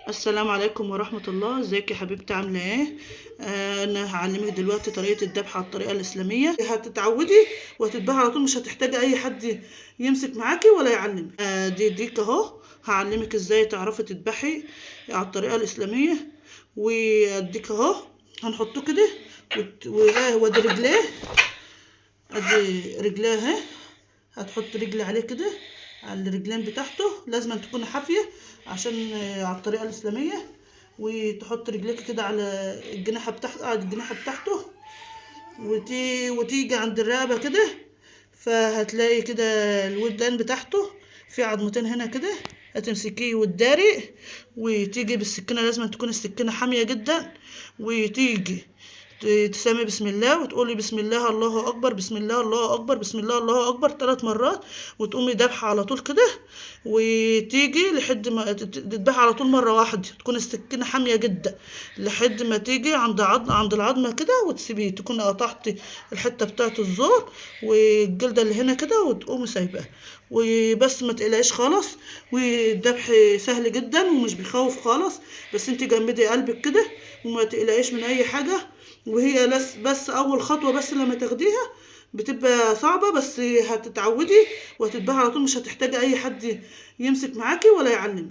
السلام عليكم ورحمة الله. ازيك يا حبيبتي؟ عاملة ايه؟ انا هعلمك دلوقتي طريقة الذبح على الطريقة الإسلامية. هتتعودي وهتذبحي على طول، مش هتحتاجي اي حد يمسك معاكي ولا يعلمك. ديك اهو. هعلمك ازاي تعرفي تذبحي على الطريقة الإسلامية. واديك اهو. هنحطه كده وادي رجليه. ادي رجليه اهي. هتحط رجل عليه كده، على الرجلين بتاعته. لازم تكون حافية عشان على الطريقة الإسلامية. وتحط رجليك كده على الجناحة بتاعته، على الجناحة بتاعته. وتيجي عند الرقبة كده، فهتلاقي كده الودان بتاعته في عظمتين هنا كده. هتمسكيه وتداري، وتيجي بالسكينة. لازم تكون السكينة حامية جدا. وتيجي تسمي بسم الله، وتقولي بسم الله الله اكبر، بسم الله الله اكبر، بسم الله الله اكبر 3 مرات. وتقومي دابحه على طول كده. وتيجي لحد ما تذبحي على طول مره واحده، تكون السكينه حاميه جدا لحد ما تيجي عند العظمه كده، وتسيبيه تكون قطعتي الحته بتاعه الزور والجلده اللي هنا كده، وتقومي سايباها. وبس ما تقلقيش خالص. والذبح سهل جدا ومش بيخوف خالص. بس انت جمدي قلبك كده وما تقلقيش من اي حاجه. وهي بس اول خطوه، بس لما تاخديها بتبقى صعبه، بس هتتعودي وهتتبعي على طول. مش هتحتاجي اي حد يمسك معاكي ولا يعلمك.